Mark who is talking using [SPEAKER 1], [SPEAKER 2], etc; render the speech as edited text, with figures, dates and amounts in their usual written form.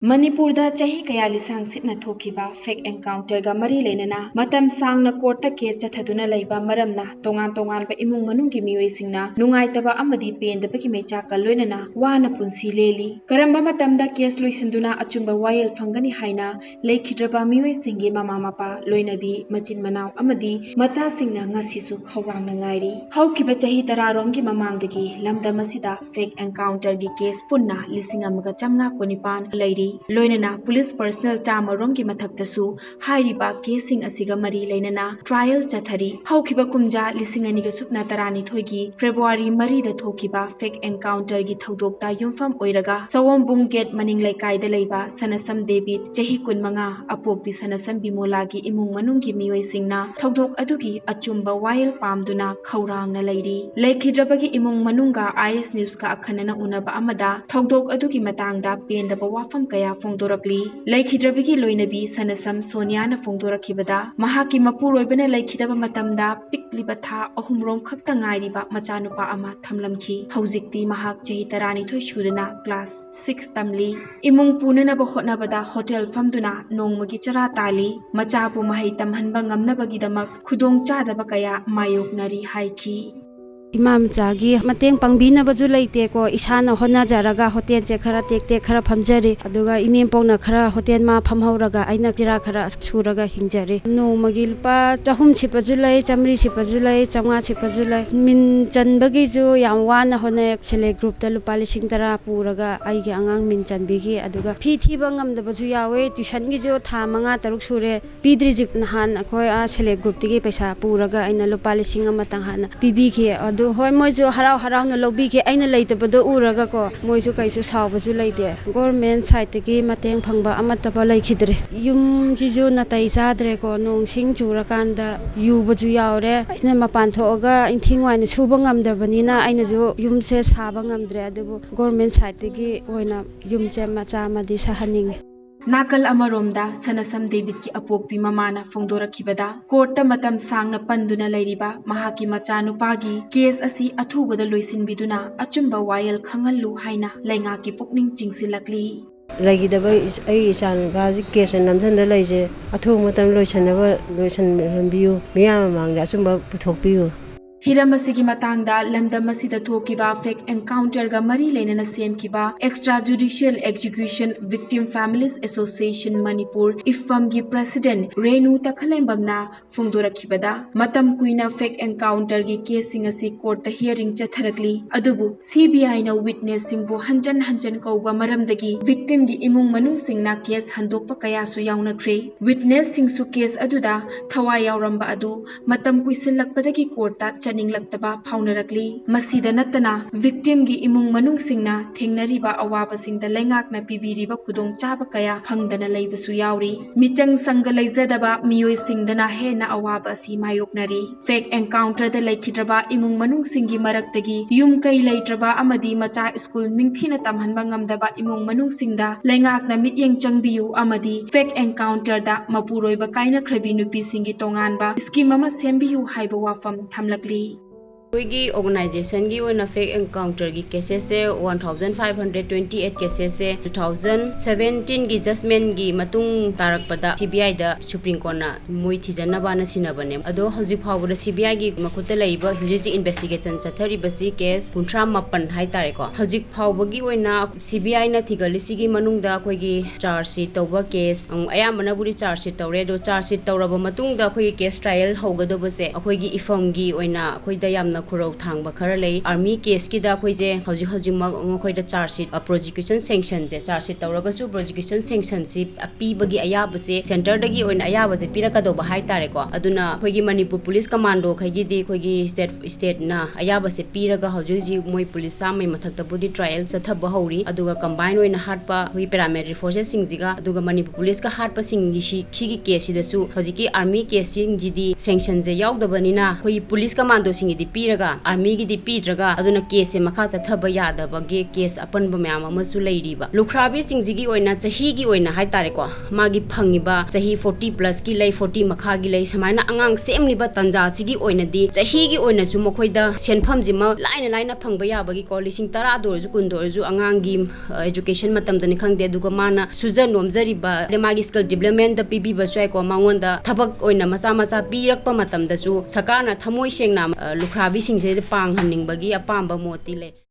[SPEAKER 1] मणिपुरदा चाही कया लिसांग सिटना थोखिबा fake encounter गा मरी लेनना मतम सांगना कोर्टा केस चथदुना लैबा मरमना तोंगान तोंगान बा इमुंग मनुंगी मियोइसिंगना नुंगाइतबा अमदी पेंदबगी मेचा का लोइनना वाना पुंसी लेली करंबा मतमदा केस लोइसिंदुना अचुंबा वायल फंगनी हाइना लेखिद्रबा मियोइसिंगी मामा मापा लोइनबी मचिन मनाव अमदी मचा सिंगना ngasisu khawrangna ngairi hawkiba chahi tararomgi mamangdagi lamdam asida fake encounter gi case punna lisingamaga chamna konipan leiri लोइनना पुलिस पर्सनल चामरोम की मथक्तसु हाइरिबा केसिंग असिगा मरी लेनना ट्रायल चथरी हौखिबा कुमजा लिसिंगनी ग सुपना तरानी थोगी फेब्रुआरी मरी द थोखिबा फेक एनकाउंटर गी थौदोक्ता युमफम ओइरगा सवोमबुंग गेट मनिंग लेकाइदा लेबा सनसम डेविड चही कुनमंगा अपोक्पी सनसम बिमोला की इमुंग मनुंग की मियोइसिंगना थौदोक अदुगी अचुंबा वायल पामदुना खौरांगना लेरी लेखिद्रबगी इमुंग मनुंगा आईएस न्यूज का अखनना उनबा अमदा थौदोक अदुगी मतंगदा पेंदबा वाफम कया फोंदोरकली लेखिद्रबगी लोइनबी सनसम सोनियाना फोंदोरखिबदा महाकी मपुरोइबना लेखिदबा मतमदा पिकलिबा था अहुमरोम खक्ता ngairiba machanupa ama thamlamki haujikti mahak chehi tarani thoi suduna class 6 tamli imung punana ba hotnabada hotel famduna nongmagi chara tali machapu mahai tamhanba ngamnabagi damak khudong chadaba kaya mayoknari haiki
[SPEAKER 2] इमाम चागी मतेंग पंगबीना बजु लेते को इसाना होना जरगा hotel चे खरा take खरा फमजरे अदुगा इनेम पोंगना खरा hotel मा फमहौरगा आइना जिरा खरा सुरगा हिंजरे नोमगी लुपा चहुम छिपजु लै चमरी छिपजु लै चंगा छिपजु लै मिन चनबगी जो याम वाना होने सेले ग्रुप ता लुपा लिसिंग तरा पुरगा आइगे अंगांग मिन चनबिगी अदुगा फी थीबा ngamda बजु यावे ट्यूशन गी जो था मंगा तरुक सुरे पीद्रि जिक नहान अखोय आ सेले ग्रुप तिगे पैसा पुरगा आइना लुपा लिसिंग अमतंग हाना पीबीगे होय मोइजो हराव हरावना लौबीगे आइना लेतबदो उरगा को मोइजो कैसो सावबजु लेते गवर्नमेंट साइड तगी मतेंग फंगबा अमतबा लेखिद्रे युम जिजो नतै जाद्रे को नोंसिंग चुरकांदा युबजु यावरे आइना मपान थोगा इंथिंग वाइन सुबा ngamdabaniना आइना जो युमसे साबा ngamdre अदबो गवर्नमेंट साइड तगी ओइना युमचे मचा मदि सहानिंग
[SPEAKER 1] नाकल अमरोमदा सनसम डेविड की अपोक्पी ममाना फोंदोरखिबदा कोर्ट मतम सांगना पंदुना लेरिबा महाकी मचानुपागी केस असी अथुबदा लोइसिनबिदुना अचुंबा वायल खंगलु हाइना लेंगा की पुकनिंग चिंगसिलकली
[SPEAKER 3] लगिदबा आई इसान गाजी केस नमजन लेजे अथु मतम लोइसनबियु मिया मांगदा अचुंबा पुथोकबियु
[SPEAKER 1] हिरमसिगी मतंगदा लमदमसिदा थोकिबा फेक एनकाउंटर गा मरी लेनना सेमकिबा extra judicial execution victim families association Manipur इफम गी प्रेसिडेंट रेणु तखलेंबमना फोंदोरखिबदा मतम कुइना फेक एनकाउंटर गी केसिंग असि कोर्ट ता हियरिंग चथरकली अदुबु सीबीआई ना विटनेस सिंगबु हंजन हंजन कौबा मरमदगी विक्टिम गी इमुंग मनुंग सिंगना केस हंदोकपा कयासु यावनख्रे विटनेस सिंगसु केस अदुदा थवा यावरंबा अदु मतम कुइसिलकपदगी कोर्ट ता चनिंगलक्तबा फाउनरकली मसीदा नतना विक्टिम गी इमुंग मनुंग सिंगना थेंगनरिबा अवाबा सिंगदा लेंगाकना पिबिरिबा खुदोंग चाबा कया फंगदना लैबसु यावरी मिचंग संग लैजदबा मियोय सिंगदना हेना अवाबा सि मायोकनरी फेक एनकाउंटर द लैखिद्रबा इमुंग मनुंग सिंगी मरक्तगी युम कै लैट्रबा अमदी मचा स्कूल निंगथिना तमहनबा ngamdaba इमुंग मनुंग सिंगदा लेंगाकना मित्येंग चंगबियु अमदी फेक एनकाउंटर दा मपुरोइबा काइना ख्रबी नुपी सिंगी तोंगानबा स्कीम अमा सेमबियु हाइबा वाफम थमलकली
[SPEAKER 4] कोई ऑर्गेनाइजेशन की ओना फेक एनकाउंटर की केसेस से 1528 केसेस से 2017 की जजमेंट की मतुंग तारकपदा सीबीआई दा सुप्रीम कोर्ट ना मोइ थिजनबाना सिनबने अदो हजिक फावबदा सीबीआई की मखुत लैबा हुजिजि इन्वेस्टिगेशन चथरी बसी केस 39 हाइ तारे को हजिक फावबगी ओना सीबीआई ना थिगलिसिगी मनुंगदा कोइगी चार्ज शीट तौबा केस अयामना बुरी चार्ज शीट तौरे दो चार्ज शीट तौरबा मतुंगदा कोइ केस ट्रायल होगदबसे अखोइगी इफम की ओना अखोइदा यामना खुरौ थांबा खरा लै आर्मी केस की दा खोइजे हजि हजि मखोइदा चार्ज शीट प्रोसिक्यूशन सैंक्शन जे चार्ज शीट तौरगसु प्रोसिक्यूशन सैंक्शन सि पीबगी अयाबसे सेंटर दगी ओइन अयाबसे पिरकदोबा हाइ तारे को अदुना खोइगी मणिपुर पुलिस कमांडो खैगी दे खोइगी स्टेट ना अयाबसे पिरगा हजि हजि मोइ पुलिस सामै मथक्ता बुदी ट्रायल चथब हौरी अदुगा कंबाइन ओइन हाटपा खोइ पैरामिलिटरी फोर्सेस सिंगजिगा अदुगा मणिपुर पुलिस का हाटपा सिंगी खिगी केस सिदसु हजिकी आर्मी केस सिंगजिदी सैंक्शन जे यावदबनिना खोइ पुलिस कमांडो सिंगदी पीरगा आर्मी की पीद्रगा अदुना केस से मखा चथब यादबगे केस अपनब मैम अमसु लेरिबा लुखराबी सिंगजिगी ओइना चही की ओइना हाय तारेको मागी फंगिबा चही 40 प्लस की लई 40 मखा की लई समायना अंगांग सेमनिबा तंजा सिगी ओइना दी चही की ओइना सु मखोइदा सेनफम जिमा लाइना लाइना फंगबा याबगी को लिसिंग 10 दोरजु 10 दोरजु अंगांगी एजुकेशन मतमदनि खंगदे दुगा माना सुजन नोमजरिबा मागी स्किल डेवलपमेंट द पीबीबा स्वाइको मांगोंदा थबक ओइना मचा मचा पीरकपा मतमदसु सरकारना थमोइ सेंगना लुखराबी सिंगजे पांग हनिंगबगी अपांबा मोती ले